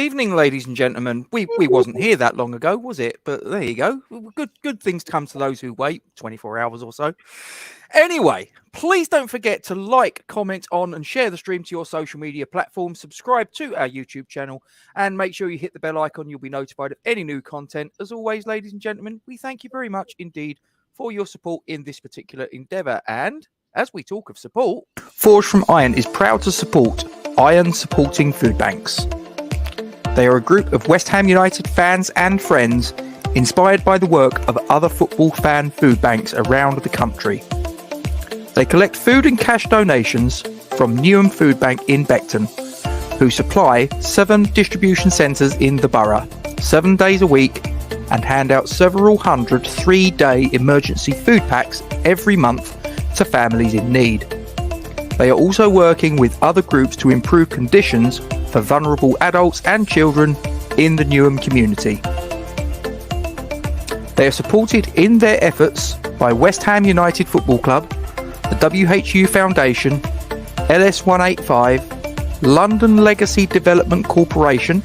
evening, ladies and gentlemen. We wasn't here that long ago, was it? But there you go. Good things come to those who wait. 24 hours or so. Anyway, please don't forget to like, comment on, and share the stream to your social media platforms. Subscribe to our YouTube channel, and make sure you hit the bell icon. You'll be notified of any new content. As always, ladies and gentlemen, we thank you very much indeed for your support in this particular endeavour. And as we talk of support, Forged from Iron is proud to support Iron Supporting Food Banks. They are a group of West Ham United fans and friends inspired by the work of other football fan food banks around the country. They collect food and cash donations from Newham Food Bank in Beckton, who supply 7 distribution centres in the borough, 7 days a week, and hand out several hundred 3-day emergency food packs every month to families in need. They are also working with other groups to improve conditions for vulnerable adults and children in the Newham community. They are supported in their efforts by West Ham United Football Club, the WHU Foundation, LS185, London Legacy Development Corporation,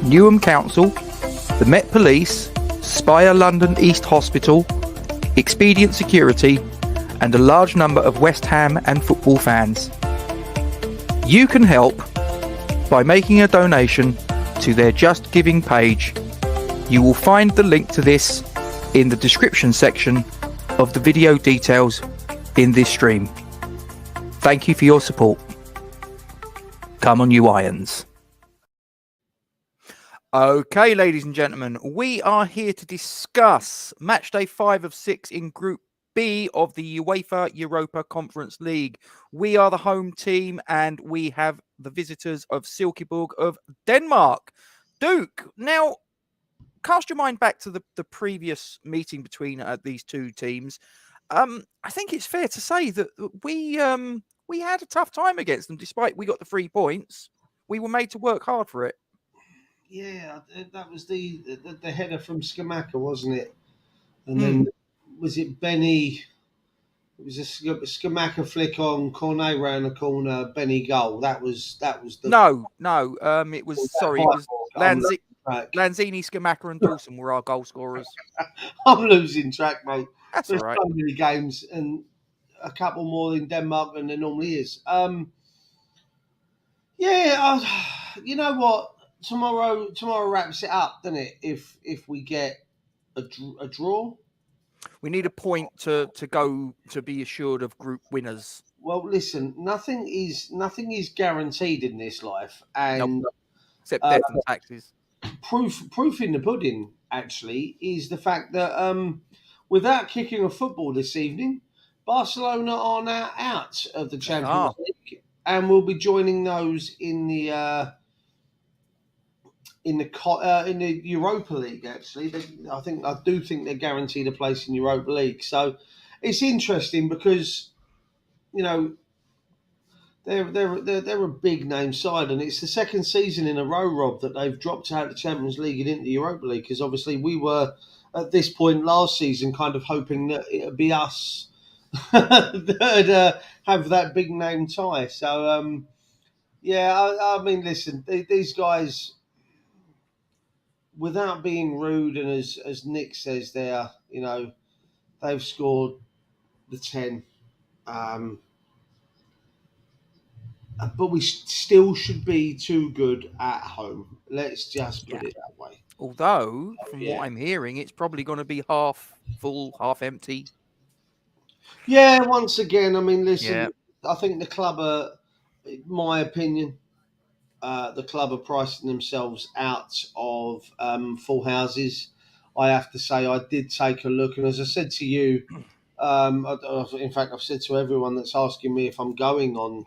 Newham Council, the Met Police, Spire London East Hospital, Expedient Security, and a large number of West Ham and football fans. You can help by making a donation to their Just Giving page. You will find the link to this in the description section of the video details in this stream. Thank you for your support. Come on, you Irons. Okay, ladies and gentlemen, we are here to discuss Matchday 5 of 6 in Group B of the UEFA Europa Conference League. We are the home team and we have the visitors of Silkeborg of Denmark. Duke, now cast your mind back to the previous meeting between these two teams. I think it's fair to say that we had a tough time against them, despite we got the 3 points. We were made to work hard for it. Yeah, that was the header from Skamaka, wasn't it? And then was it Benny? It was a Skamaka flick on Cornet round the corner, Benny goal. That was the no. It was Lanzini, Skamaka, and Dawson were our goal scorers. I'm losing track, mate. That's all right. So many games and a couple more in Denmark than there normally is. You know what? Tomorrow wraps it up, doesn't it? If we get a draw. We need a point to go to be assured of group winners. Well, listen, nothing is guaranteed in this life, and except death and taxes. Proof in the pudding, actually, is the fact that without kicking a football this evening, Barcelona are now out of the Champions League, and will be joining those in the Europa League. Actually, I do think they're guaranteed a place in Europa League. So it's interesting because they're a big name side, and it's the second season in a row, Rob, that they've dropped out of the Champions League and into the Europa League. Because obviously we were at this point last season kind of hoping that it'd be us that have that big name tie. So I mean, listen, these guys, without being rude, and as Nick says there, they've scored the 10. But we still should be too good at home. Let's just put it that way. Although, from what I'm hearing, it's probably going to be half full, half empty. Yeah, once again, I mean, listen, I think the club are, in my opinion, the club are pricing themselves out of full houses. I have to say, I did take a look, and as I said to you, in fact, I've said to everyone that's asking me if I'm going on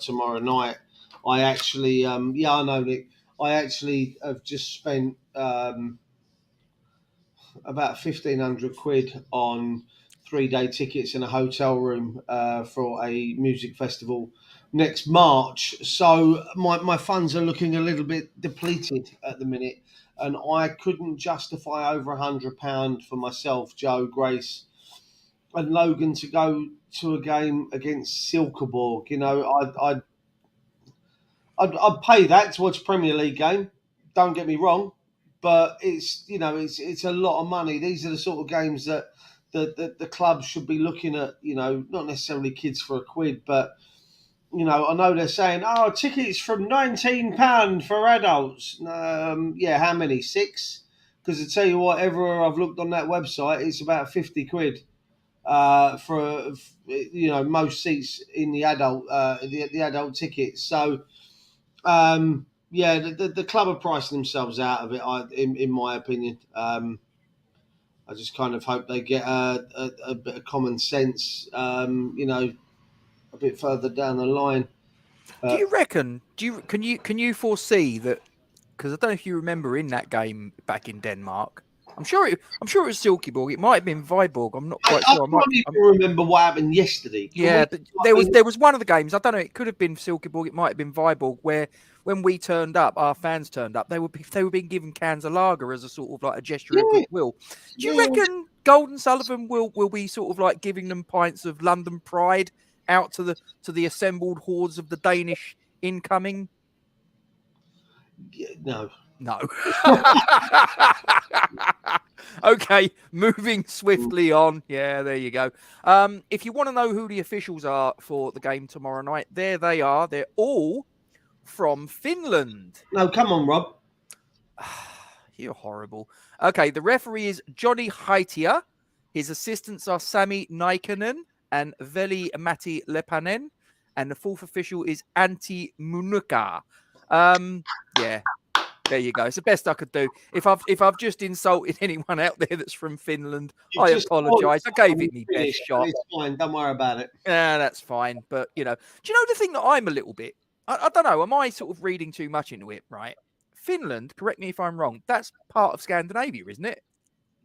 tomorrow night, I actually, I know, Nick, I actually have just spent about 1,500 quid on 3-day tickets in a hotel room for a music festival next March. So my funds are looking a little bit depleted at the minute, and I couldn't justify over £100 for myself, Joe, Grace, and Logan to go to a game against Silkeborg. I'd pay that to watch a Premier League game. Don't get me wrong, but it's it's a lot of money. These are the sort of games that the clubs should be looking at. Not necessarily kids for a quid, but I know they're saying, "Oh, tickets from £19 for adults." Yeah, how many? 6? Because I tell you what, everywhere I've looked on that website, it's about 50 quid for most seats in the adult the adult tickets. So yeah, the club are pricing themselves out of it. In my opinion, I just kind of hope they get a bit of common sense. A bit further down the line. Do you reckon? Can you foresee that? Because I don't know if you remember in that game back in Denmark. I'm sure it was Silkeborg. It might have been Viborg. I'm not quite I sure. can't even remember what happened yesterday. Yeah, but there was one of the games. I don't know. It could have been Silkeborg. It might have been Viborg, where when we turned up, our fans turned up. They were being given cans of lager as a sort of like a gesture of goodwill. Do you reckon Golden Sullivan will be sort of like giving them pints of London pride out to the assembled hordes of the Danish incoming? No. Okay, moving swiftly on. Yeah, there you go. If you want to know who the officials are for the game tomorrow night, there they are. They're all from Finland. No, come on, Rob. You're horrible. Okay, the referee is Johnny Haitia. His assistants are Sami Naikanen and Veli Matti Lepanen. And the fourth official is Antti Munuka. Yeah. There you go. It's the best I could do. If I've just insulted anyone out there that's from Finland, I apologise. I gave it my best shot. It's fine. Don't worry about it. Yeah, that's fine. But do you know the thing that I'm a little bit? I don't know. Am I sort of reading too much into it? Right? Finland. Correct me if I'm wrong. That's part of Scandinavia, isn't it?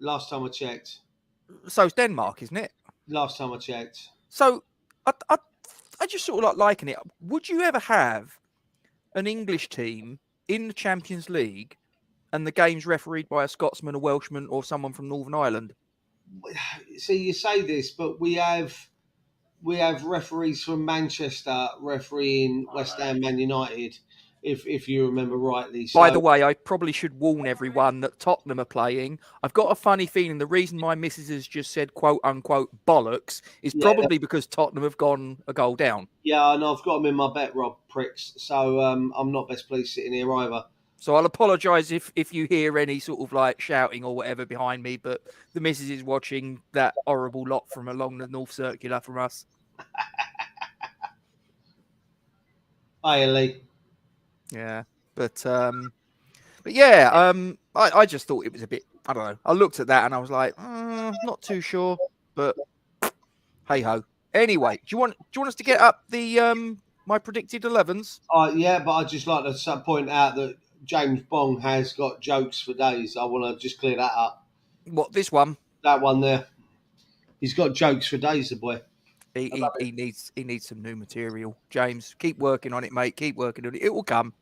Last time I checked. So it's Denmark, isn't it? Last time I checked. So I just sort of like liking it. Would you ever have an English team in the Champions League and the game's refereed by a Scotsman, a Welshman, or someone from Northern Ireland? See, you say this, but we have referees from Manchester refereeing West Ham Man United, if you remember rightly. So, by the way, I probably should warn everyone that Tottenham are playing. I've got a funny feeling the reason my missus has just said quote unquote bollocks is probably because Tottenham have gone a goal down. Yeah, and I've got them in my bet, Rob, pricks. So I'm not best pleased sitting here either. So I'll apologise if you hear any sort of like shouting or whatever behind me, but the missus is watching that horrible lot from along the North Circular from us. Hi, Lee. Yeah, but yeah, I just thought it was a bit. I don't know. I looked at that and I was like, not too sure, but hey ho. Anyway, do you want us to get up the my predicted 11s? Yeah, but I'd just like to point out that James Bong has got jokes for days. I want to just clear that up. What, this one? That one there. He's got jokes for days, the boy. He needs some new material. James, keep working on it, mate. Keep working on it. It will come.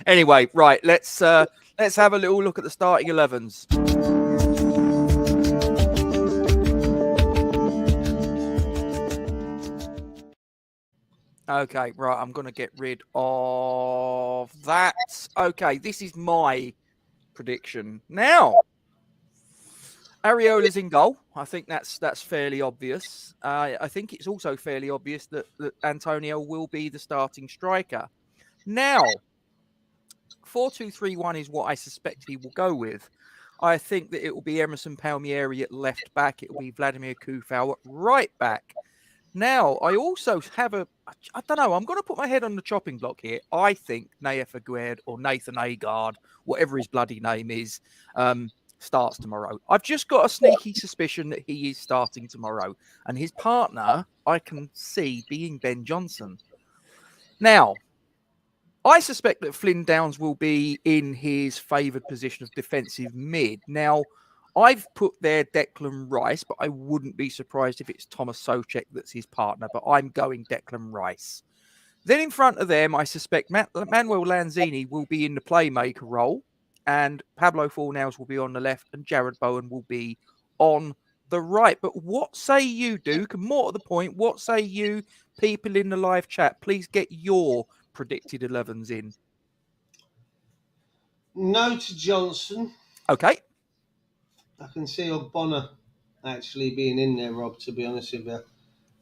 Anyway, right. Let's have a little look at the starting 11s. Okay, right. I'm going to get rid of that. Okay, this is my prediction. Now, Areola's in goal. I think that's fairly obvious. I think it's also fairly obvious that Antonio will be the starting striker. Now, 4-2-3-1 is what I suspect he will go with. I think that it will be Emerson Palmieri at left back. It will be Vladimir Kufau at right back. Now, I also have I don't know, I'm going to put my head on the chopping block here. I think Naya Faguerd or Nathan Agard, whatever his bloody name is, starts tomorrow. I've just got a sneaky suspicion that he is starting tomorrow. And his partner, I can see being Ben Johnson. Now, I suspect that Flynn Downs will be in his favoured position of defensive mid. Now, I've put there Declan Rice, but I wouldn't be surprised if it's Thomas Soucek that's his partner, but I'm going Declan Rice. Then in front of them, I suspect Manuel Lanzini will be in the playmaker role, and Pablo Fornals will be on the left, and Jared Bowen will be on the right. But what say you, Duke? And more to the point, what say you, people in the live chat? Please get your predicted 11s in. No to Johnson. Okay. I can see Ogbonna actually being in there, Rob, to be honest with you,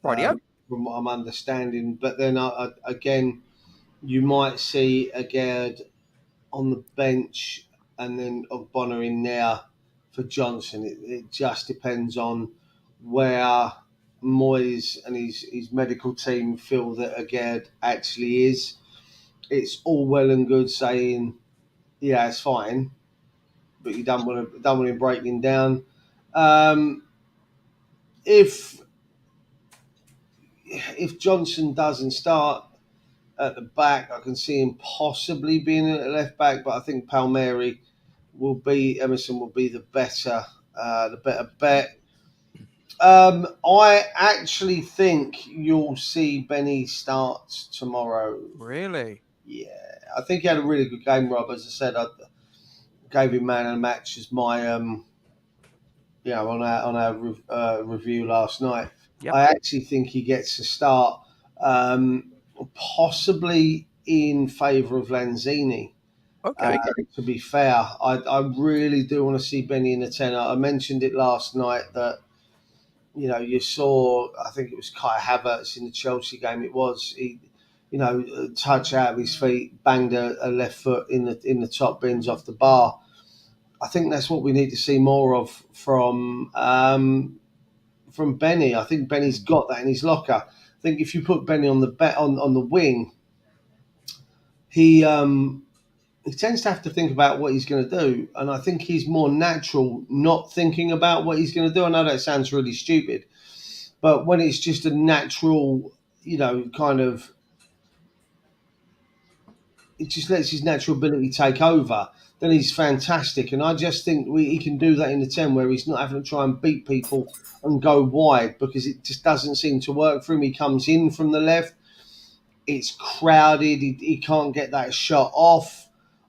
Rightio. from what I'm understanding. But then, again, you might see Agard on the bench and then Ogbonna in there for Johnson. It just depends on where Moyes and his medical team feel that Agard actually is. It's all well and good saying, yeah, it's fine, but you don't want him breaking down. Um, if Johnson doesn't start at the back, I can see him possibly being at left back, but I think Emerson will be the better bet. I actually think you'll see Benny start tomorrow. Really? Yeah, I think he had a really good game, Rob. As I said, I gave him man of the match as my on our review last night. Yep. I actually think he gets a start, possibly in favour of Lanzini. Okay. To be fair, I really do want to see Benny in the 10. I mentioned it last night that you saw. I think it was Kai Havertz in the Chelsea game. It was he, touch out of his feet, banged a left foot in the top bins off the bar. I think that's what we need to see more of from Benny. I think Benny's got that in his locker. I think if you put Benny on the wing, he tends to have to think about what he's going to do, and I think he's more natural not thinking about what he's going to do. I know that sounds really stupid, but when it's just a natural, kind of, it just lets his natural ability take over. Then he's fantastic, and I just think he can do that in the 10 where he's not having to try and beat people and go wide because it just doesn't seem to work for him. He comes in from the left, it's crowded, he can't get that shot off.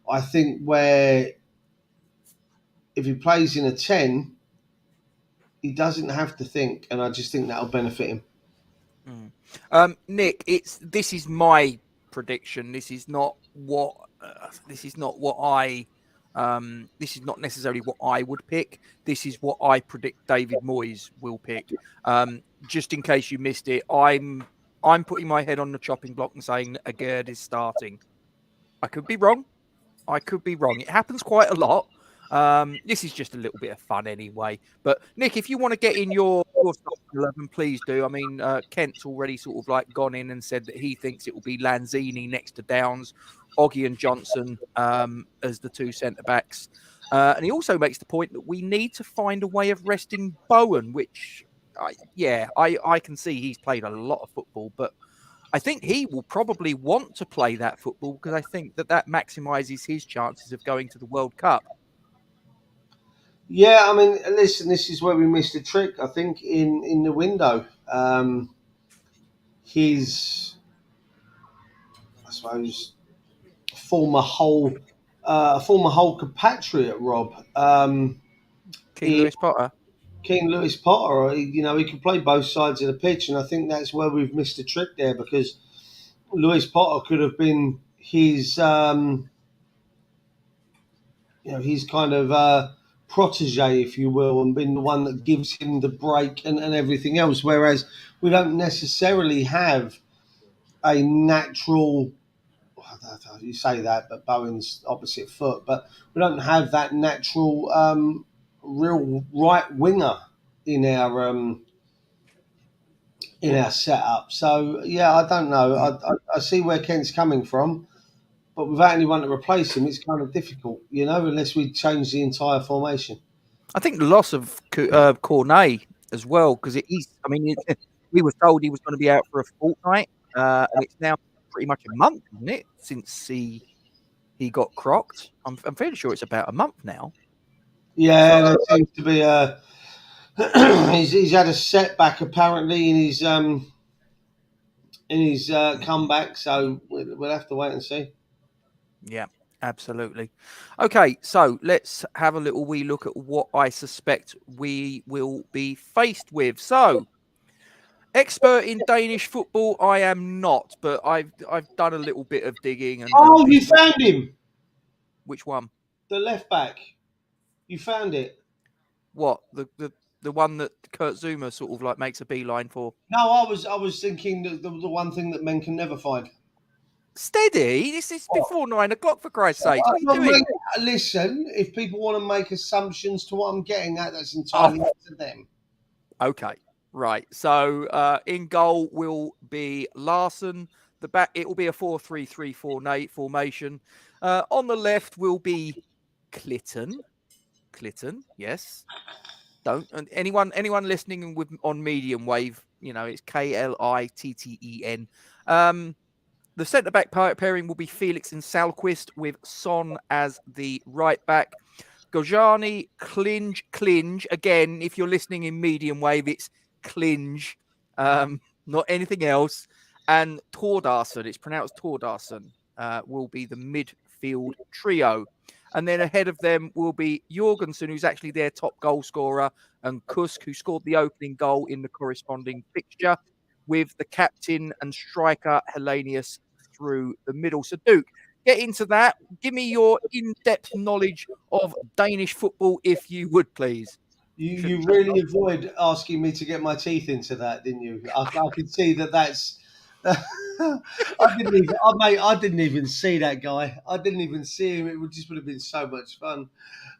I think where if he plays in a 10, he doesn't have to think, and I just think that'll benefit him. Nick, this is my prediction. This is not what this is not necessarily what I would pick. This is what I predict David Moyes will pick. Just in case you missed it, I'm putting my head on the chopping block and saying that Agard is starting. I could be wrong. It happens quite a lot. This is just a little bit of fun anyway. But Nick, if you want to get in your starting 11, please do. I mean, Kent's already sort of like gone in and said that he thinks it will be Lanzini next to Downs, Oggy and Johnson as the two centre backs. And he also makes the point that we need to find a way of resting Bowen, which, I can see he's played a lot of football, but I think he will probably want to play that football because I think that maximises his chances of going to the World Cup. Yeah, I mean, listen, this is where we missed a trick, I think, in the window. His, I suppose, former Hull compatriot, Rob. Lewis Potter. King Lewis Potter, he can play both sides of the pitch, and I think that's where we've missed a trick there because Lewis Potter could have been his, his kind of protege, if you will, and been the one that gives him the break and everything else. Whereas we don't necessarily have a natural. You say that, but Bowen's opposite foot, but we don't have that natural, real right winger in our setup. So yeah, I don't know. I see where Kent's coming from, but without anyone to replace him, it's kind of difficult, unless we change the entire formation. I think the loss of Cornet as well, because we were told he was going to be out for a fortnight, and it's now pretty much a month, isn't it, since he got crocked? I'm fairly sure it's about a month now. Yeah, there seems to be a. he's had a setback apparently in his comeback, so we'll have to wait and see. Yeah, absolutely. Okay, so let's have a little wee look at what I suspect we will be faced with. So, expert in Danish football, I am not, but I've done a little bit of digging. And you found him. Which one? The left back. You found it. What the one that Kurt Zuma sort of like makes a beeline for? No, I was thinking that the one thing that men can never find. Steady. This is before 9 o'clock, for Christ's sake. What are you Well, doing? mate, listen, if people want to make assumptions to what I'm getting at, that's entirely Oh. up to them. Okay, right. So in goal will be Larson. The back it will be a 4-3-3 formation. On the left will be Clitton. Clitton, yes. Don't and anyone listening with on medium wave, it's Klitten. The centre back pairing will be Felix and Salquist with Son as the right back. Gojani, Klinge. Again, if you're listening in medium wave, it's Klinge, not anything else. And Tordarson, it's pronounced Tordarson, will be the midfield trio. And then ahead of them will be Jorgensen, who's actually their top goal scorer, and Kusk, who scored the opening goal in the corresponding fixture, with the captain and striker Hellenius through the middle. So, Duke, get into that. Give me your in-depth knowledge of Danish football, if you would, please. You really avoid asking me to get my teeth into that, didn't you? I could see that's. I didn't even see that guy. I didn't even see him. It would have been so much fun.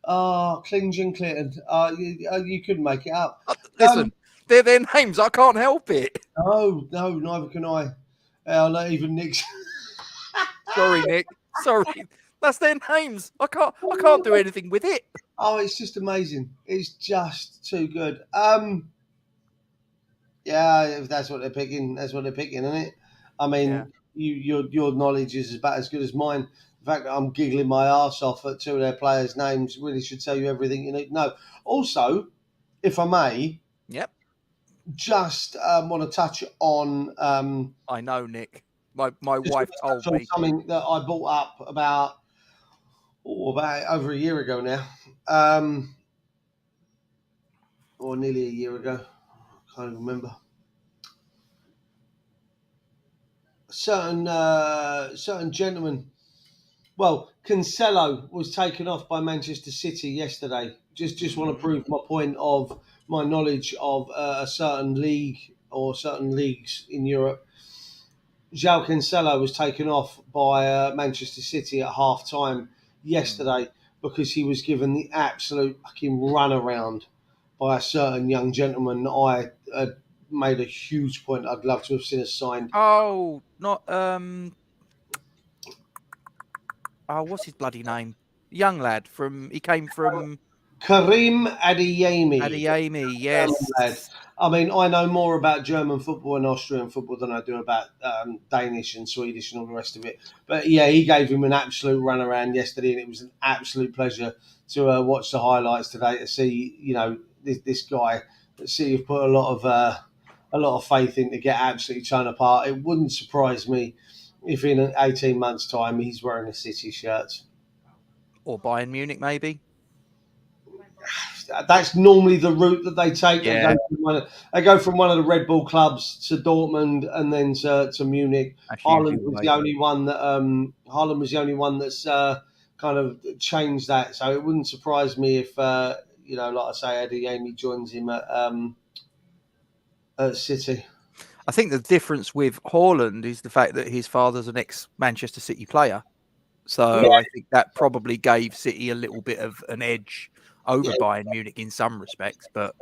Klinge and Clinton. You couldn't make it up. Listen, they're their names. I can't help it. No, neither can I. Not even Nick. Sorry, Nick. Sorry. That's their names. I can't do anything with it. Oh, it's just amazing. It's just too good. Yeah, if that's what they're picking, isn't it? I mean, your knowledge is about as good as mine. The fact that I'm giggling my arse off at two of their players' names really should tell you everything you need to know. Also, if I may, just want to touch on. I know, Nick. My wife told me something that I brought up about over a year ago now, or nearly a year ago. I can't even remember. Certain gentleman. Well, Cancelo was taken off by Manchester City yesterday. Just want to prove my point of my knowledge of a certain league or certain leagues in Europe. João Cancelo was taken off by Manchester City at half time yesterday because he was given the absolute fucking runaround by a certain young gentleman that I had made a huge point I'd love to have seen us signed. Oh, not what's his bloody name? Young lad he came from Karim Adeyemi. Adeyemi, yes. I mean, I know more about German football and Austrian football than I do about Danish and Swedish and all the rest of it. But yeah, he gave him an absolute runaround yesterday, and it was an absolute pleasure to watch the highlights today to see, this guy that City have put a lot of faith in to get absolutely torn apart. It wouldn't surprise me if in 18 months' time he's wearing a City shirt. Or Bayern Munich, maybe. That's normally the route that they take. Yeah. They go from one of the Red Bull clubs to Dortmund and then to Munich. Haaland was the only one that's kind of changed that. So it wouldn't surprise me if like I say, Adeyemi joins him at City. I think the difference with Haaland is the fact that his father's an ex-Manchester City player. So I think that probably gave City a little bit of an edge over Bayern Munich in some respects. But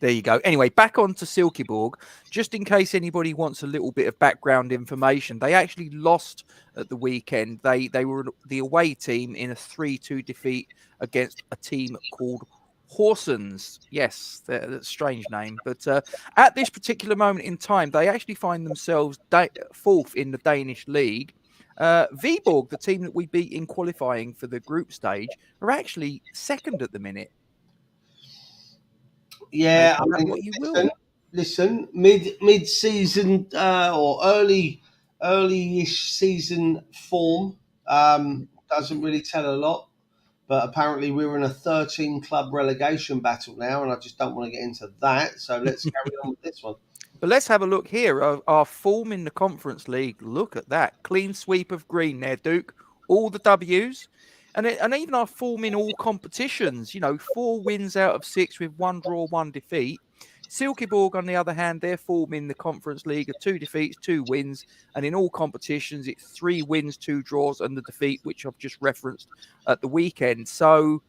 there you go. Anyway, back on to Silkeborg. Just in case anybody wants a little bit of background information, they actually lost at the weekend. They were the away team in a 3-2 defeat against a team called Horsens. Yes, that's a strange name. But at this particular moment in time, they actually find themselves fourth in the Danish league. Viborg, the team that we beat in qualifying for the group stage, are actually second at the minute. Yeah, I mean, what you will. Listen, mid-season or early-ish season form doesn't really tell a lot. But apparently we're in a 13-club relegation battle now, and I just don't want to get into that. So let's carry on with this one. But let's have a look here. Our form in the Conference League. Look at that. Clean sweep of green there, Duke. All the W's. And even our form in all competitions, 4 wins out of 6 with 1 draw, 1 defeat. Silkeborg, on the other hand, their form in the Conference League are 2 defeats, 2 wins. And in all competitions, it's 3 wins, 2 draws, and the defeat, which I've just referenced at the weekend. So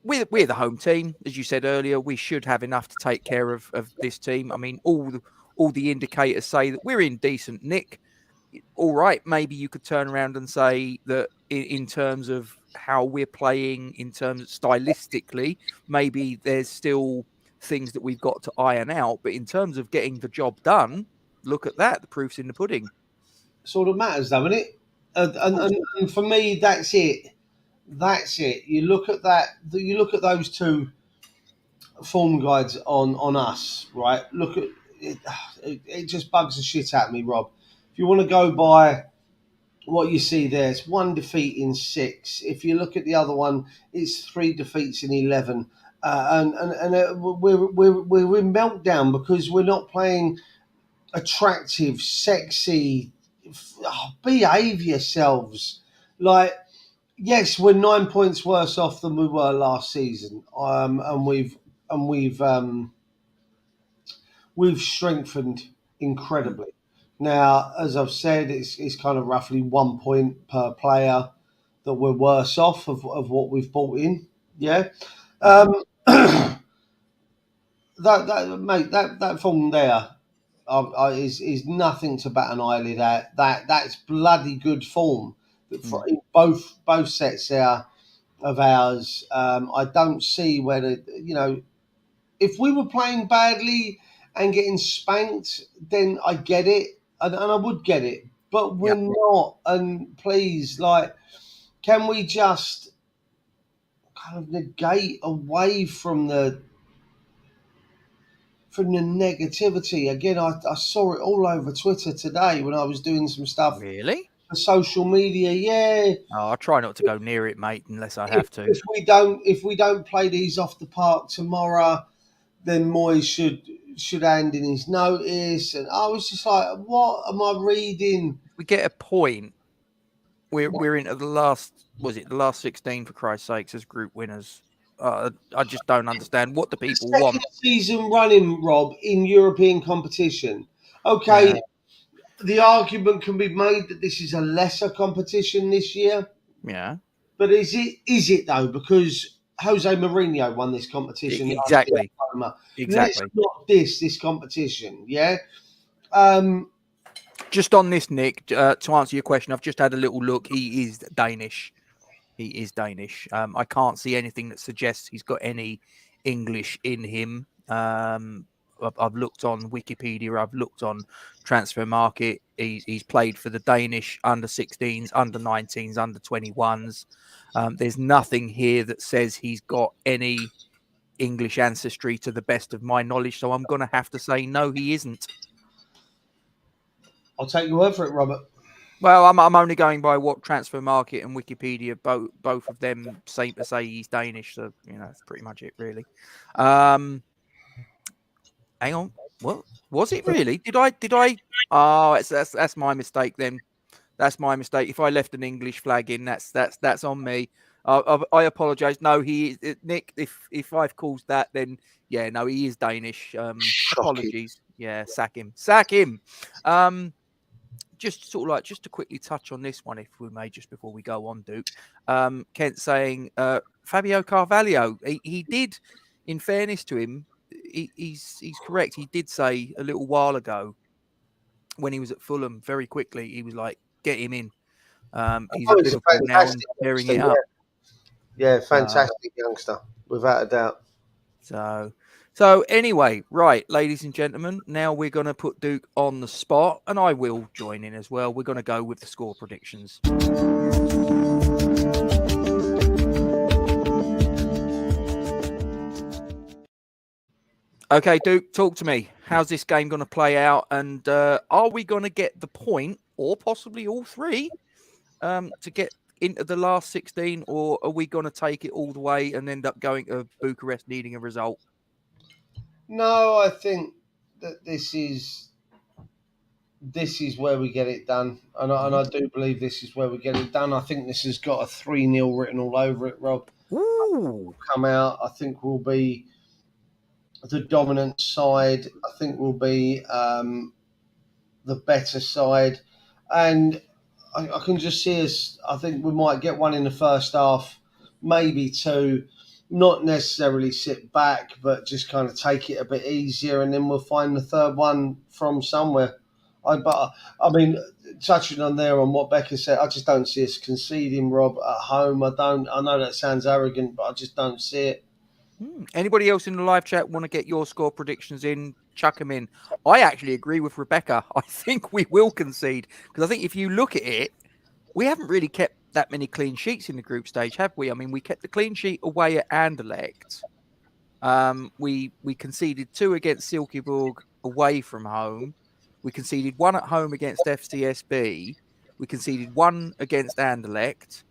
we're the home team. As you said earlier, we should have enough to take care of this team. I mean, all the indicators say that we're in decent nick. All right, maybe you could turn around and say that in terms of how we're playing, in terms of stylistically, maybe there's still things that we've got to iron out. But in terms of getting the job done, look at that. The proof's in the pudding. Sort of matters, though, isn't it? And for me, that's it. That's it. You look at that. You look at those 2 form guides on us, right? Look at it. It just bugs the shit out of me, Rob. If you want to go by what you see there, it's 1 defeat in 6. If you look at the other one, it's 3 defeats in 11. We're in meltdown because we're not playing attractive, sexy. Behave yourselves. Like, yes, we're 9 points worse off than we were last season, and we've strengthened incredibly. Now, as I've said, it's kind of roughly 1 point per player that we're worse off of what we've bought in. Yeah. That form there is nothing to bat an eyelid at. That's bloody good form. In both sets there of ours. I don't see where if we were playing badly and getting spanked, then I get it, and I would get it. But we're not. And please, can we just kind of negate away from the negativity? Again, I saw it all over Twitter today when I was doing some stuff. Really? For social media, yeah. Oh, I try not to go near it, mate, unless I have to. If we don't play these off the park tomorrow, then Moyes should hand in his notice. And I was just like, what am I reading? If we get a point, we're into the last 16 for Christ's sakes as group winners. I just don't understand what the people want. Season running, Rob, in European competition. Okay, the argument can be made that this is a lesser competition this year. Yeah. But is it though? Because Jose Mourinho won this competition. Exactly. Let's not this competition, yeah? Just on this, Nick, to answer your question, I've just had a little look. He is Danish. I can't see anything that suggests he's got any English in him. I've looked on Wikipedia. I've looked on Transfer Market. He's played for the Danish under-16s, under-19s, under-21s. There's nothing here that says he's got any English ancestry to the best of my knowledge. So I'm going to have to say no, he isn't. I'll take your word for it, Robert. Well, I'm only going by what Transfer Market and Wikipedia both of them seem to say he's Danish. So that's pretty much it, really. Hang on, what was it really? Did I? Oh, that's my mistake then. That's my mistake. If I left an English flag in, that's on me. I apologise. No, he is Nick. If I've caused that, then yeah, no, he is Danish. Apologies. Yeah, sack him. Just to quickly touch on this one, if we may, just before we go on, Duke. Kent saying Fabio Carvalho. He did, in fairness to him, he's correct. He did say a little while ago when he was at Fulham, very quickly, he was like, "Get him in." He's at Liverpool now and tearing it up. Yeah, fantastic youngster, without a doubt. So anyway, right, ladies and gentlemen, now we're going to put Duke on the spot, and I will join in as well. We're going to go with the score predictions. Okay, Duke, talk to me. How's this game going to play out? And are we going to get the point, or possibly all 3, to get into the last 16, or are we going to take it all the way and end up going to Bucharest needing a result? No, I think that this is this is where we get it done, and I do believe this is where we get it done. I think this has got a 3-0 written all over it, Rob. Ooh. Come out. I think we'll be the dominant side. I think we'll be the better side, and I can just see us. I think we might get one in the first half, maybe two. Not necessarily sit back, but just kind of take it a bit easier, and then we'll find the third one from somewhere. But I mean, touching on there on what Becca said, I just don't see us conceding, Rob, at home. I don't. I know that sounds arrogant, but I just don't see it. Anybody else in the live chat want to get your score predictions in? Chuck them in. I actually agree with Rebecca. I think we will concede because I think if you look at it, we haven't really kept that many clean sheets in the group stage, have we? I mean, we kept the clean sheet away at Anderlecht. We conceded 2 against Silkeborg away from home. We conceded 1 at home against FCSB. We conceded 1 against Anderlecht.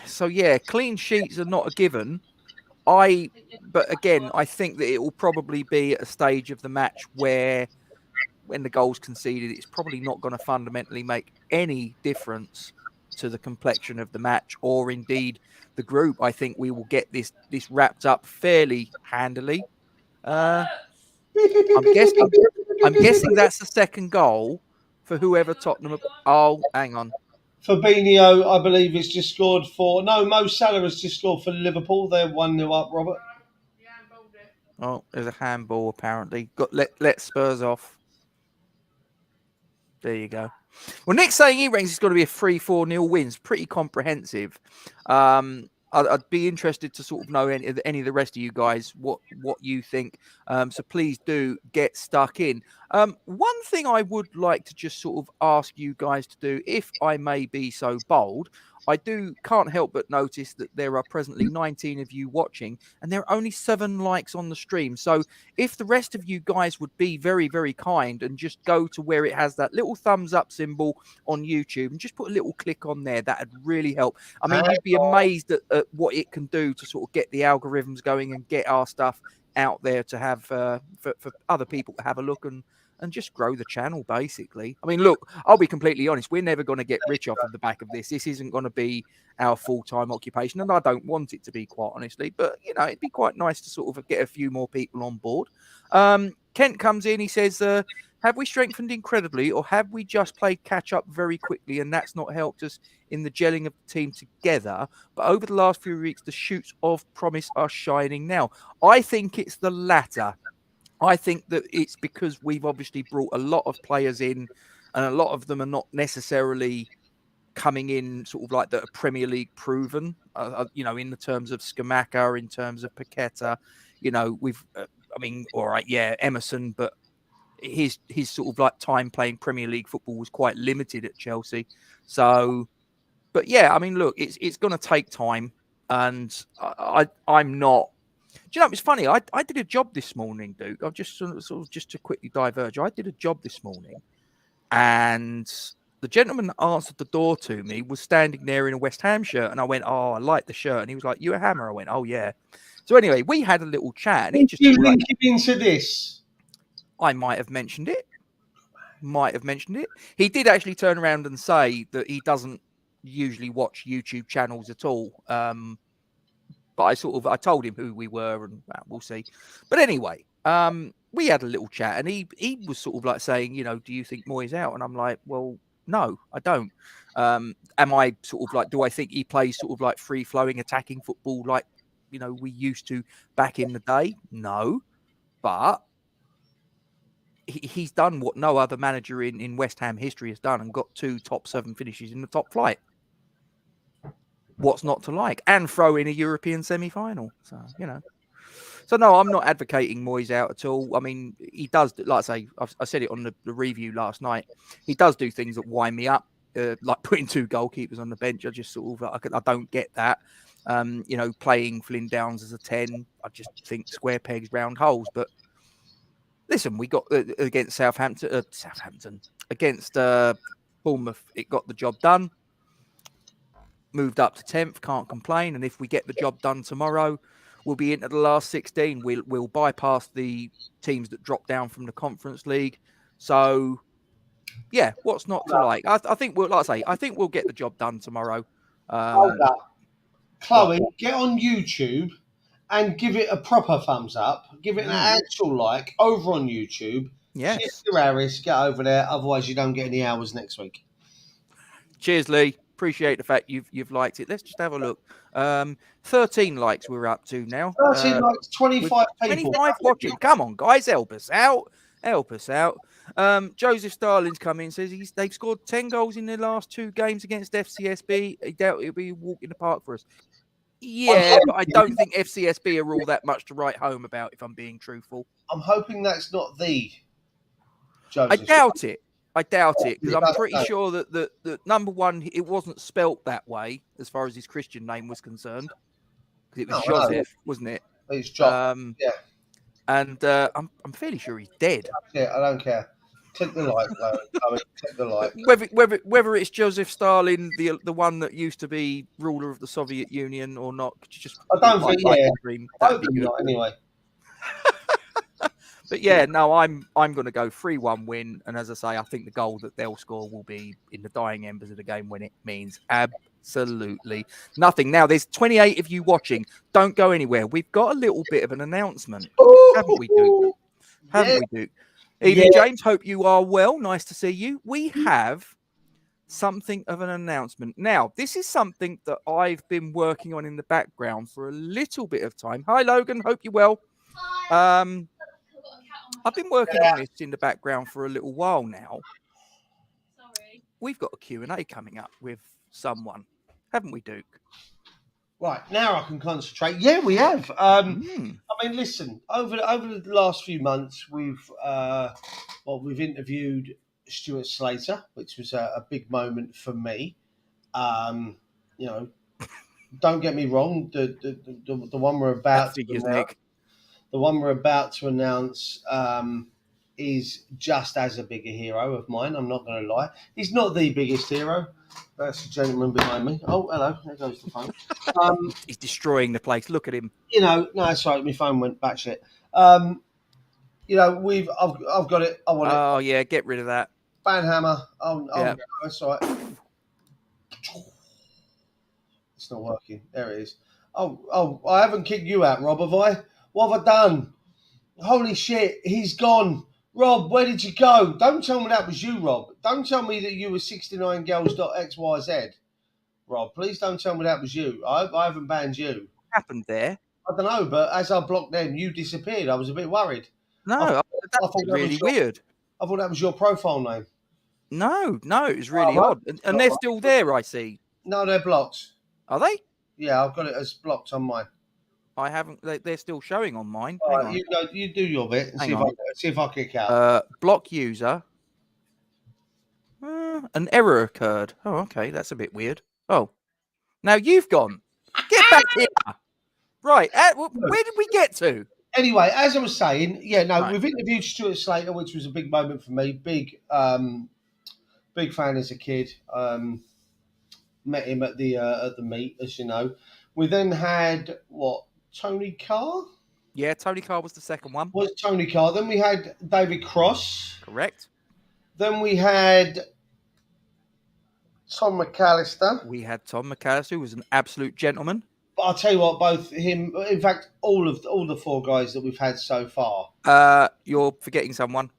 So yeah, clean sheets are not a given. But again, I think that it will probably be at a stage of the match where, when the goal's conceded, it's probably not going to fundamentally make any difference to the complexion of the match or indeed the group. I think we will get this wrapped up fairly handily. I'm guessing that's the second goal for whoever Tottenham. Oh, hang on. Fabinho, I believe, has just scored for. No, Mo Salah has just scored for Liverpool. They're 1-0 up, Robert. Oh, there's a handball apparently. Let Spurs off. There you go. Well, Nick's saying he reckons it's going to be a 3-4-0 win. It's pretty comprehensive. I'd be interested to sort of know any of the rest of you guys what you think. So please do get stuck in. One thing I would like to just sort of ask you guys to do, if I may be so bold, I can't help but notice that there are presently 19 of you watching, and there are only 7 likes on the stream. So if the rest of you guys would be very, very kind and just go to where it has that little thumbs up symbol on YouTube and just put a little click on there, that'd really help. I mean, you'd be amazed at what it can do to sort of get the algorithms going and get our stuff out there to have for other people to have a look and just grow the channel, basically. I mean, look, I'll be completely honest. We're never going to get rich off of the back of this. This isn't going to be our full-time occupation, and I don't want it to be, quite honestly. But, you know, it'd be quite nice to sort of get a few more people on board. Kent comes in. He says, have we strengthened incredibly, or have we just played catch-up very quickly, and that's not helped us in the gelling of the team together? But over the last few weeks, the shoots of promise are shining now. I think it's the latter. I think that it's because we've obviously brought a lot of players in, and a lot of them are not necessarily coming in sort of like the Premier League proven, you know, in the terms of Skamaka, in terms of Paqueta, you know, I mean, all right, yeah, Emerson, but his sort of like time playing Premier League football was quite limited at Chelsea. So, but yeah, I mean, look, it's going to take time, and I'm not. Do you know, it's funny. I did a job this morning, Duke. I've just sort of just to quickly diverge. I did a job this morning, and the gentleman that answered the door to me was standing there in a West Ham shirt, and I went, "Oh, I like the shirt," and he was like, "You a Hammer?" I went, "Oh yeah." So anyway, we had a little chat, and he just you link him into this. I might have mentioned it. He did actually turn around and say that he doesn't usually watch YouTube channels at all. But I told him who we were, and well, we'll see. But anyway, we had a little chat, and he was sort of like saying, you know, do you think Moyes out? And I'm like, well, no, I don't. Am I sort of like, do I think he plays sort of like free flowing attacking football like, you know, we used to back in the day? No, but he's done what no other manager in West Ham history has done, and got 2 top 7 finishes in the top flight. What's not to like? And throw in a European semi-final. So, you know. So, no, I'm not advocating Moyes out at all. I mean, he does, like I say, I said it on the review last night. He does do things that wind me up, like putting 2 goalkeepers on the bench. I just sort of, I don't get that. You know, playing Flynn Downs as a 10, I just think square pegs, round holes. But listen, we got against Southampton, against Bournemouth, it got the job done. Moved up to 10th, can't complain. And if we get the job done tomorrow, we'll be into the last 16. We'll bypass the teams that drop down from the Conference League. So, yeah, what's not to like? I think we'll, like I say, I think we'll get the job done tomorrow. Chloe, get on YouTube and give it a proper thumbs up. Give it an actual like over on YouTube. Yes. Cheers, Harris. Get over there. Otherwise, you don't get any hours next week. Cheers, Lee. Appreciate the fact you've liked it. Let's just have a look. 13 likes we're up to now. 13 likes, 25 people. 25 watching. Come on, guys, help us out. Help us out. Joseph Starling's come in and says they've scored 10 goals in their last 2 games against FCSB. He doubt it'll be a walk in the park for us. Yeah, but I don't think FCSB are all that much to write home about, if I'm being truthful. I'm hoping that's not the Joseph. I doubt it. Because I'm pretty sure that number one, it wasn't spelt that way as far as his Christian name was concerned. Because it was Joseph, wasn't it? It's Josh. Yeah. And I'm fairly sure he's dead. Yeah, I don't care. Click the like, click the like. Whether it's Joseph Stalin, the one that used to be ruler of the Soviet Union, or not, could you just? I don't think. That'd be good. Not, anyway. But yeah, no, I'm going to go 3-1 win, and as I say, I think the goal that they'll score will be in the dying embers of the game when it means absolutely nothing. Now, there's 28 of you watching. Don't go anywhere. We've got a little bit of an announcement, haven't we, Duke? Haven't we, Duke? Evening, James. Hope you are well. Nice to see you. We have something of an announcement. Now, this is something that I've been working on in the background for a little bit of time. Hi, Logan. Hope you're well. Hi. I've been working on this in the background for a little while now. Sorry. We've got a Q&A coming up with someone, haven't we, Duke? Right, now I can concentrate. Yeah, we have. I mean, listen, over the last few months, we've interviewed Stuart Slater, which was a big moment for me. You know, don't get me wrong, the one we're about to announce, the one we're about to announce is just as a big a hero of mine. I'm not going to lie. He's not the biggest hero. That's the gentleman behind me. Oh, hello. There goes the phone. He's destroying the place. Look at him. You know, no, it's right. My phone went batshit. You know, I've got it. I want it. Oh yeah, get rid of that. Banhammer. Oh, that's all right. It's not working. There it is. Oh, I haven't kicked you out, Rob, have I? What have I done? Holy shit, he's gone. Rob, where did you go? Don't tell me that was you, Rob. Don't tell me that you were 69girls.xyz. Rob, please don't tell me that was you. I haven't banned you. What happened there? I don't know, but as I blocked them, you disappeared. I was a bit worried. No, that's really weird. I thought that was your profile name. No, it was really odd. And they're still there, I see. No, they're blocked. Are they? Yeah, I've got it as blocked on mine. I haven't. They're still showing on mine. All right, you do your bit and see if I kick out. Block user. An error occurred. Oh, okay, that's a bit weird. Oh, now you've gone. Get back here. Right, where did we get to? Anyway, as I was saying, we've interviewed Stuart Slater, which was a big moment for me. Big fan as a kid. Met him at the meet, as you know. We then had Tony Carr? Yeah, Tony Carr was the second one. Was Tony Carr. Then we had David Cross. Correct. Then we had Tom McAllister. We had Tom McAllister, who was an absolute gentleman. But I'll tell you what, both him, in fact, all the 4 guys that we've had so far. You're forgetting someone.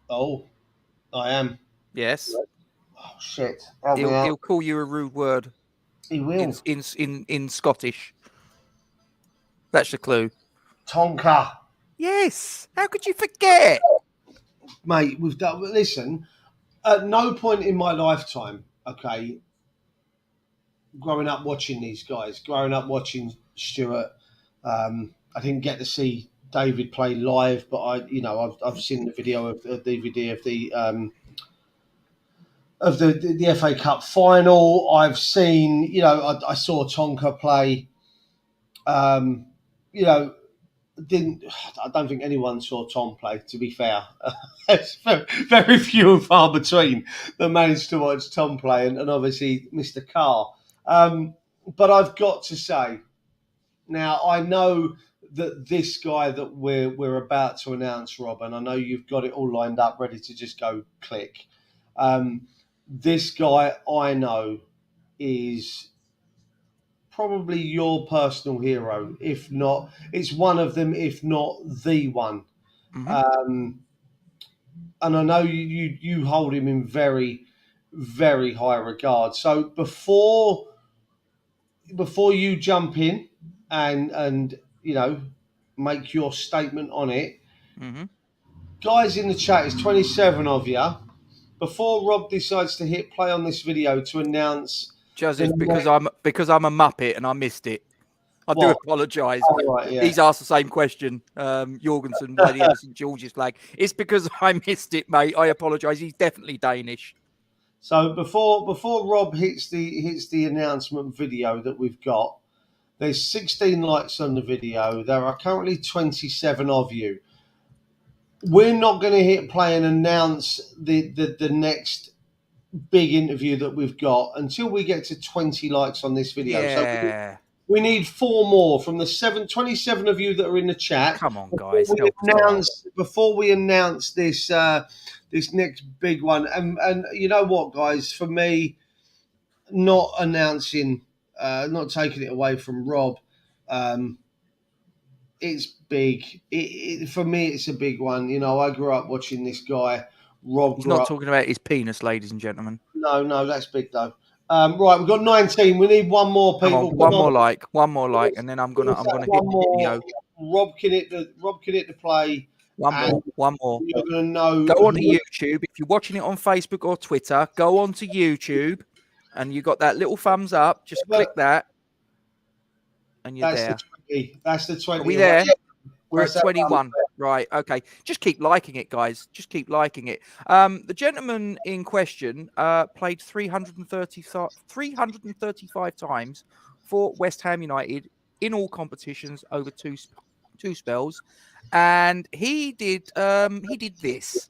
Oh, I am. Yes. Oh shit! He'll call you a rude word. He will. In Scottish. That's the clue. Tonka. Yes. How could you forget? Mate, we've done. Listen, at no point in my lifetime, okay, growing up watching these guys, growing up watching Stuart, I didn't get to see David play live, but I've seen the video of the DVD of the FA Cup final. I've seen, I saw Tonka play. I don't think anyone saw Tom play, to be fair. It's very few and far between that managed to watch Tom play, and obviously Mr. Carr. But I've got to say, now I know that this guy that we're about to announce, Rob, and I know you've got it all lined up, ready to just go click. This guy I know is probably your personal hero, if not, it's one of them, if not the one. And I know you hold him in very, very high regard. So before you jump in and make your statement on it, guys in the chat, it's 27 of you. Before Rob decides to hit play on this video to announce, Joseph, because I'm a muppet and I missed it. I do apologise. Oh, right, yeah. He's asked the same question, Jorgensen, why the St George's flag. It's because I missed it, mate. I apologise. He's definitely Danish. So before Rob hits the announcement video that we've got, there's 16 likes on the video. There are currently 27 of you. We're not going to hit play and announce the next big interview that we've got until we get to 20 likes on this video. Yeah. So we need 4 more from the 27 of you that are in the chat. Come on, guys. Before we announce this this next big one, and you know what, guys, for me, not announcing, not taking it away from Rob, it's big. For me, it's a big one. You know, I grew up watching this guy. Rob. He's not talking about his penis, ladies and gentlemen. No, that's big though. Right, we've got 19. We need one more, people. One more like, and then I'm gonna hit the video. Rob can hit the play. One more. You're gonna know. Go onto YouTube. If you're watching it on Facebook or Twitter, go onto YouTube, and you got that little thumbs up. Just click that, and you're there. That's the 20. Are we there? We're at 21. Right. Okay. Just keep liking it, guys. Just keep liking it. The gentleman in question played 335 times for West Ham United in all competitions over two spells, and he did this.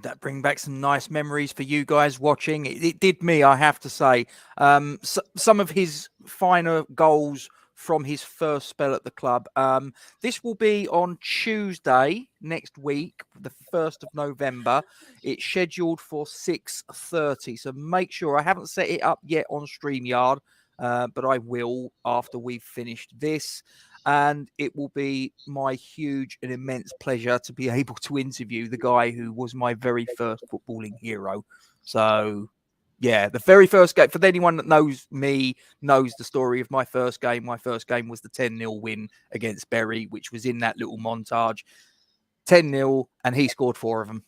Did that bring back some nice memories for you guys watching? It did me, I have to say. Some of his finer goals from his first spell at the club. This will be on Tuesday next week, the 1st of November. It's scheduled for 6:30. So make sure, I haven't set it up yet on StreamYard, but I will after we've finished this. And it will be my huge and immense pleasure to be able to interview the guy who was my very first footballing hero. So, yeah, the very first game, for anyone that knows me, knows the story of my first game. My first game was the 10-0 win against Bury, which was in that little montage. 10-0, and he scored 4 of them.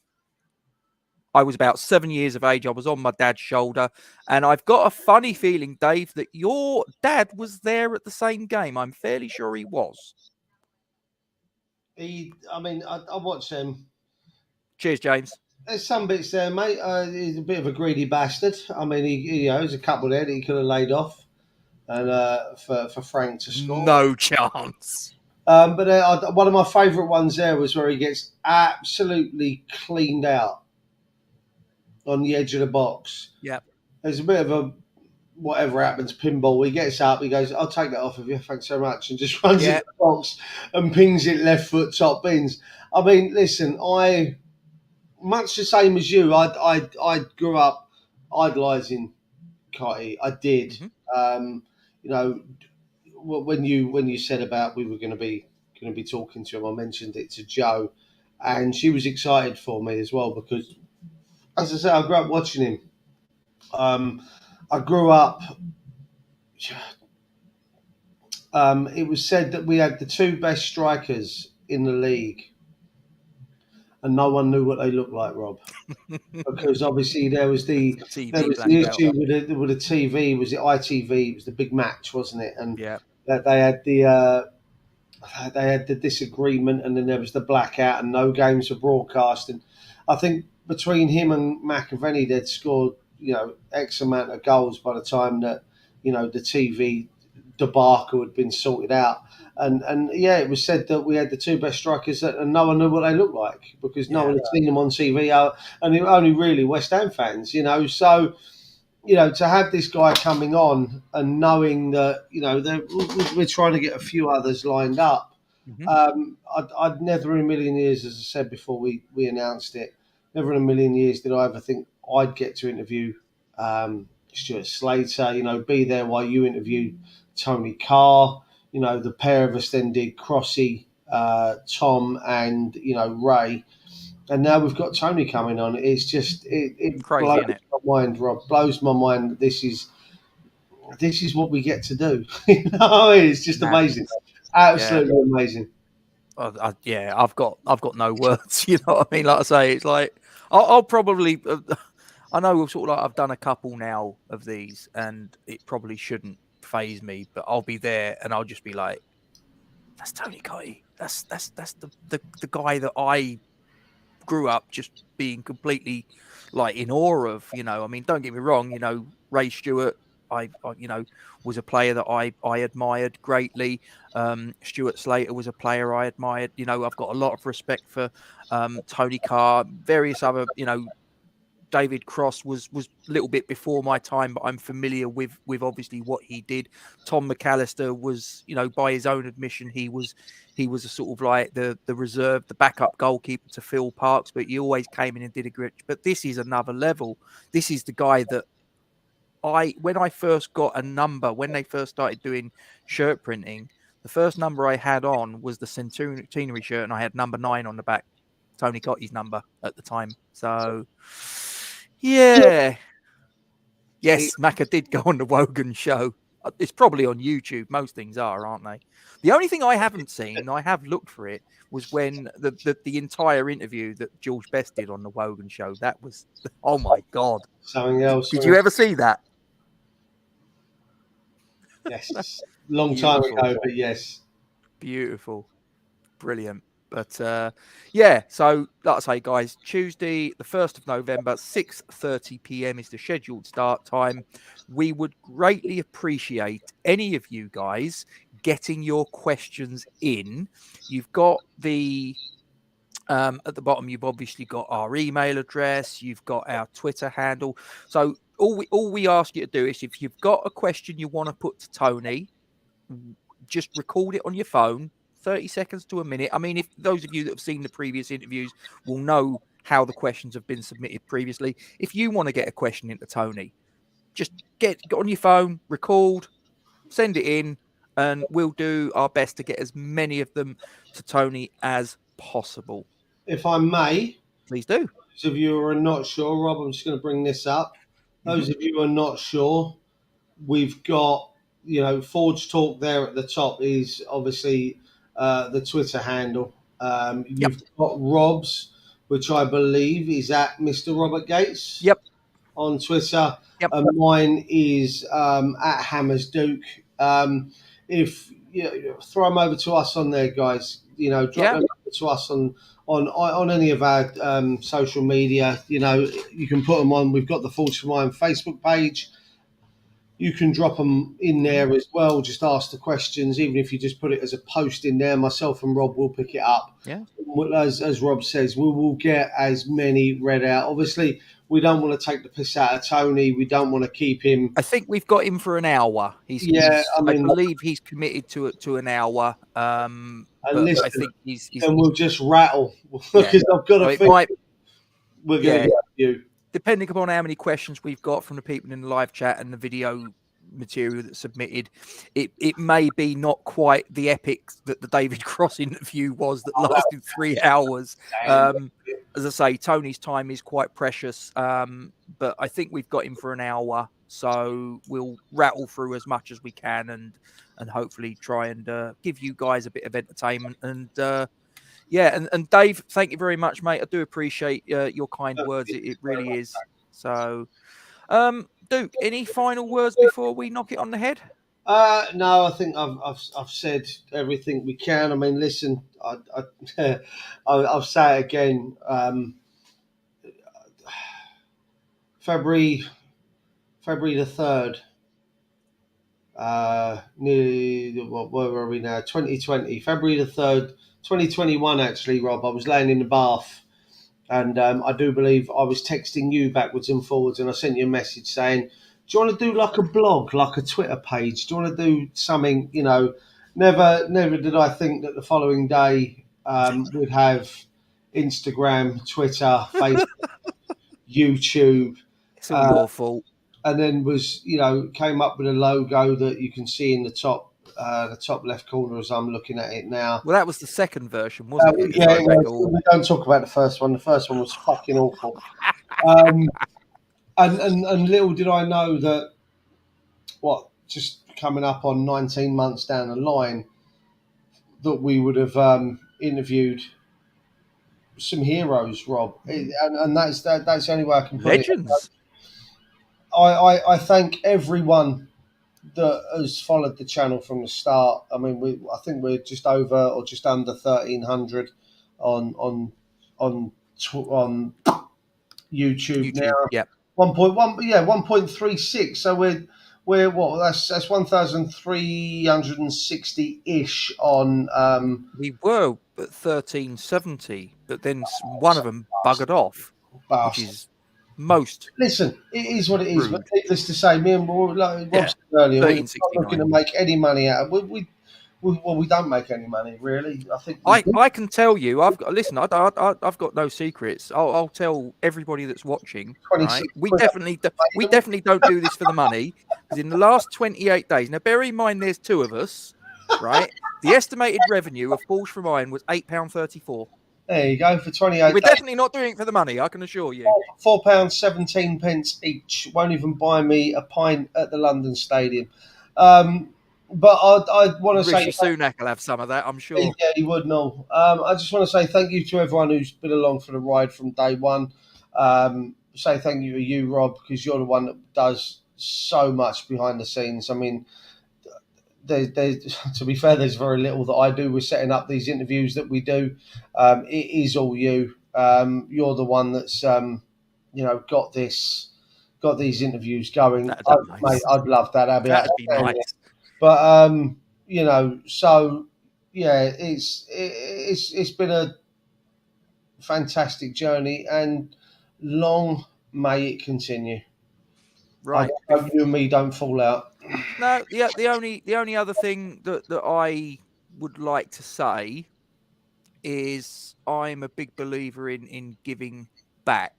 I was about 7 years of age. I was on my dad's shoulder. And I've got a funny feeling, Dave, that your dad was there at the same game. I'm fairly sure he was. I watched him. Cheers, James. There's some bits there, mate. He's a bit of a greedy bastard. I mean, there's a couple there that he could have laid off, and for Frank to score. No chance. But one of my favourite ones there was where he gets absolutely cleaned out on the edge of the box. Yep. There's a bit of a whatever happens pinball. He gets up, he goes, "I'll take that off of you, thanks so much," and just runs into the box and pings it left foot top bins. I mean, listen, much the same as you, I grew up idolising Cotty. I did. Mm-hmm. When you said about we were going to be talking to him, I mentioned it to Jo, and she was excited for me as well because, as I said, I grew up watching him. I grew up. It was said that we had the 2 best strikers in the league, and no one knew what they looked like, Rob, because obviously there was the issue with the TV. Was it ITV? It was the big match, wasn't it? And that they had the disagreement, and then there was the blackout, and no games were broadcast. And I think between him and McAvenny, they'd scored X amount of goals by the time that the TV debacle had been sorted out. And it was said that we had the 2 best strikers, and no one knew what they looked like because no one had seen them on TV, and only really West Ham fans, So, to have this guy coming on and knowing that, we're trying to get a few others lined up. Mm-hmm. I'd never in a million years, as I said before we announced it, never in a million years did I ever think I'd get to interview Stuart Slater, be there while you interviewed Tony Carr. The pair of us then did Crossy, Tom, and Ray, and now we've got Tony coming on. It's just it crazy, blows isn't it? my mind, Rob. Blows my mind that this is what we get to do. It's just amazing, absolutely amazing. I've got no words. You know what I mean? Like I say, it's like I'll probably. I know we've sort of I've done a couple now of these, and it probably shouldn't phase me, but I'll be there and I'll just be like, "That's Tony Cotty. That's the guy that I grew up just being completely like in awe of." I mean, don't get me wrong. Ray Stewart, I was a player that I admired greatly. Stuart Slater was a player I admired. I've got a lot of respect for Tony Carr, various other, David Cross was a little bit before my time, but I'm familiar with obviously what he did. Tom McAllister was, by his own admission, he was a sort of like the reserve, the backup goalkeeper to Phil Parks, but he always came in and did a great. But this is another level. This is the guy that when I first got a number, when they first started doing shirt printing, the first number I had on was the centenary shirt, and I had number 9 on the back, Tony Cotty's number at the time. So. Yeah. Yes, Macca did go on the Wogan show. It's probably on YouTube. Most things are, aren't they? The only thing I haven't seen, I have looked for it, was when the entire interview that George Best did on the Wogan show. That was, oh my God. Something else. Did you ever see that? Yes. Long time ago, but yes. Beautiful. Brilliant. But so like I say, guys, Tuesday, the 1st of November, 6:30 p.m. is the scheduled start time. We would greatly appreciate any of you guys getting your questions in. You've got the At the bottom, you've obviously got our email address, you've got our Twitter handle. So all we ask you to do is, if you've got a question you want to put to Tony, just record it on your phone, 30 seconds to a minute. I mean, if those of you that have seen the previous interviews will know how the questions have been submitted previously. If you want to get a question into Tony, just get on your phone, record, send it in, and we'll do our best to get as many of them to Tony as possible. If I may, Please do. those of you who are not sure, Rob, I'm just going to bring this up. Those of you who are not sure, we've got, Forge Talk there at the top is obviously the Twitter handle. You've got Rob's, which I believe is at Mr. Robert Gates. Yep. On Twitter. Yep. Mine is at Hammers Duke. If throw them over to us on there, guys. Drop them over to us on any of our social media. You can put them on. We've got the Forge for Mine Facebook page. You can drop them in there as well. Just ask the questions, even if you just put it as a post in there. Myself and Rob will pick it up. Yeah. As Rob says, we will get as many read out. Obviously, we don't want to take the piss out of Tony. We don't want to keep him. I think we've got him for an hour. I believe he's committed to an hour. And listen, I think he's and we'll just rattle because I've got to think we're going to get you. Depending upon how many questions we've got from the people in the live chat and the video material that's submitted, it may be not quite the epic that the David Cross interview was that lasted 3 hours. As I say, Tony's time is quite precious, but I think we've got him for an hour, so we'll rattle through as much as we can and hopefully try and give you guys a bit of entertainment. And and Dave, thank you very much, mate. I do appreciate your kind words. It really is. So, Duke, any final words before we knock it on the head? No, I think I've said everything we can. I mean, listen, I'll say it again. February the 3rd. Where are we now? 2020. February the 3rd, 2021. Actually, Rob, I was laying in the bath, and I do believe I was texting you backwards and forwards, and I sent you a message saying, "Do you want to do like a blog, like a Twitter page? Do you want to do something?" Never did I think that the following day we'd have Instagram, Twitter, Facebook, YouTube. It's all your fault. And then came up with a logo that you can see in the top left corner as I'm looking at it now. Well, that was the second version, wasn't it? Yeah, we don't talk about the first one. The first one was fucking awful. And little did I know that just coming up on 19 months down the line, that we would have interviewed some heroes, Rob, and that's the only way I can put Legends. it. I thank everyone that has followed the channel from the start. I mean, I think we're just over or just under 1,300 on YouTube now. Yeah. 1.36. So we're what? That's 1,360 ish on. We were at 1,370, but then one of them buggered off, which is most. Listen, it is what it is. But needless to say, me and Rob said earlier, we're not looking to make any money out of it. We don't make any money, really. I think I can tell you. I've got no secrets. I'll tell everybody that's watching. Right? We definitely don't do this for the money. Because in the last 28 days, now bear in mind, there's two of us, right? The estimated revenue of Forge for Mine was £8.34. There you go, for 28 We're days. definitely not doing it for the money, I can assure you. £4.17 each. Won't even buy me a pint at the London Stadium. But I want to say... Rishi Sunak will have some of that, I'm sure. Yeah, he would know. I just want to say thank you to everyone who's been along for the ride from day one. Say thank you to you, Rob, because you're the one that does so much behind the scenes. I mean... to be fair, there's very little that I do with setting up these interviews that we do. It is all you. You're the one that's got these interviews going. Nice. Mate, I'd love that. That'd be nice. But so yeah, it's been fantastic journey, and long may it continue. Right. I hope you and me don't fall out. No, the only other thing that I would like to say is I'm a big believer in giving back.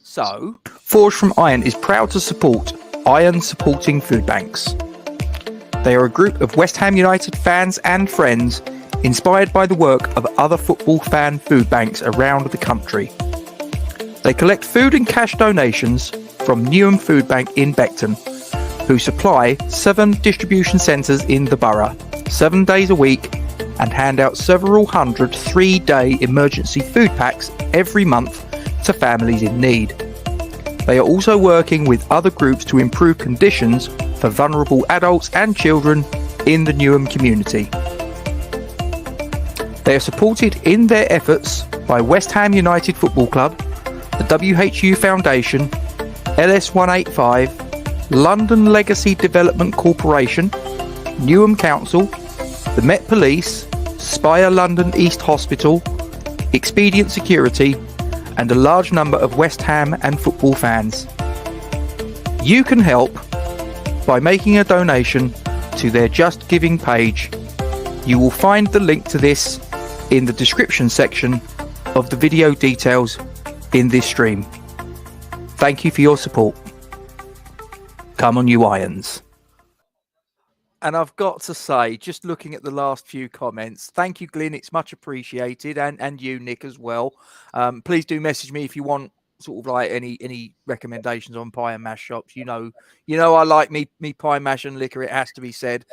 So, Forge from Iron is proud to support Iron Supporting Food Banks. They are a group of West Ham United fans and friends inspired by the work of other football fan food banks around the country. They collect food and cash donations from Newham Food Bank in Beckton, who supply 7 distribution centres in the borough, 7 days a week, and hand out several hundred 3-day emergency food packs every month to families in need. They are also working with other groups to improve conditions for vulnerable adults and children in the Newham community. They are supported in their efforts by West Ham United Football Club, the WHU Foundation, LS185, London Legacy Development Corporation, Newham Council, the Met Police, Spire London East Hospital, Expedient Security, and a large number of West Ham and football fans. You can help by making a donation to their Just Giving page. You will find the link to this in the description section of the video details in this stream. Thank you for your support. Come on, you Irons. And I've got to say, just looking at the last few comments, thank you, Glyn. It's much appreciated, and you, Nick, as well. Please do message me if you want sort of like any recommendations on pie and mash shops. You know, I like me pie, mash, and liquor. It has to be said.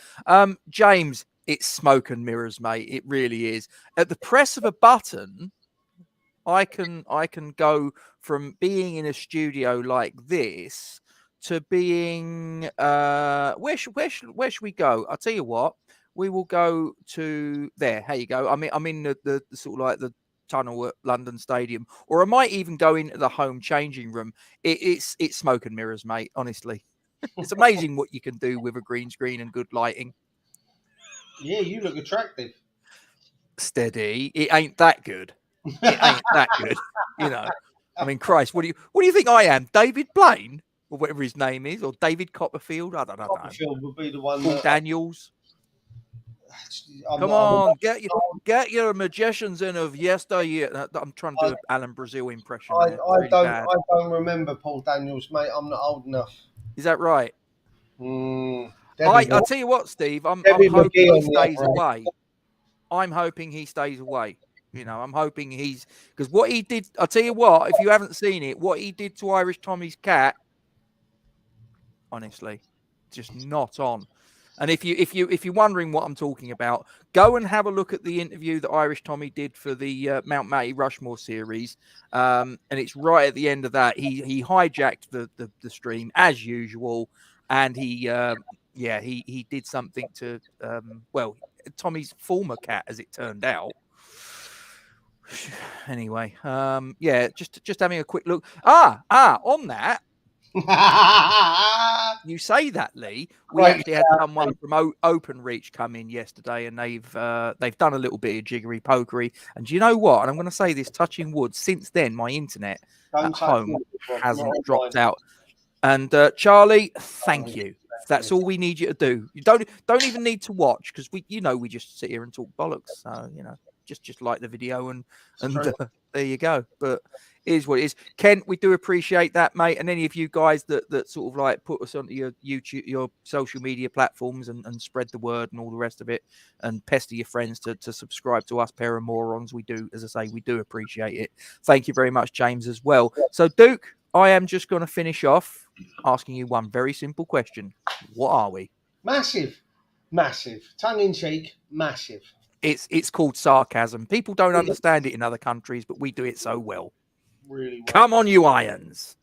James, it's smoke and mirrors, mate. It really is. At the press of a button, I can go from being in a studio like this to being where should we go? I'll tell you what, we will go to there. Here you go. I'm in the sort of like the tunnel at London Stadium, or I might even go into the home changing room. It's smoke and mirrors, mate. Honestly, it's amazing what you can do with a green screen and good lighting. Yeah, you look attractive. Steady. It ain't that good. It ain't that good. You know. I mean, Christ, what do you think I am? David Blaine? Or whatever his name is, or David Copperfield. I don't know. Copperfield would be the one. Paul Daniels. Come on, get your magicians in of yesteryear. I'm trying to do an Alan Brazil impression. I don't remember Paul Daniels, mate. I'm not old enough. Is that right? I'll tell you what, Steve. I'm hoping he stays away. I'm hoping he stays away. You know, I'm hoping because what he did. I'll tell you what. If you haven't seen it, what he did to Irish Tommy's cat. Honestly, just not on. And if you're wondering what I'm talking about, go and have a look at the interview that Irish Tommy did for the Mount Matty Rushmore series, and it's right at the end of that. He hijacked the stream as usual, and he did something to Tommy's former cat, as it turned out. Anyway, just having a quick look. On that. You say that, Lee. We actually had someone from Openreach come in yesterday, and they've done a little bit of jiggery pokery. And do you know what? And I'm going to say this, touching wood. Since then, my internet at home hasn't dropped out. And Charlie, thank you. That's all we need you to do. You don't even need to watch, because we just sit here and talk bollocks. So just like the video and there you go. But it is what it is. Ken, we do appreciate that, mate. And any of you guys that sort of like put us onto your YouTube, your social media platforms and spread the word and all the rest of it, and pester your friends to subscribe to us pair of morons. We do, as I say, we do appreciate it. Thank you very much, James, as well. So, Duke, I am just going to finish off asking you one very simple question. What are we? Massive. Tongue in cheek, massive. It's called sarcasm. People don't understand it in other countries, but we do it so well. Really well. Come on, you Irons.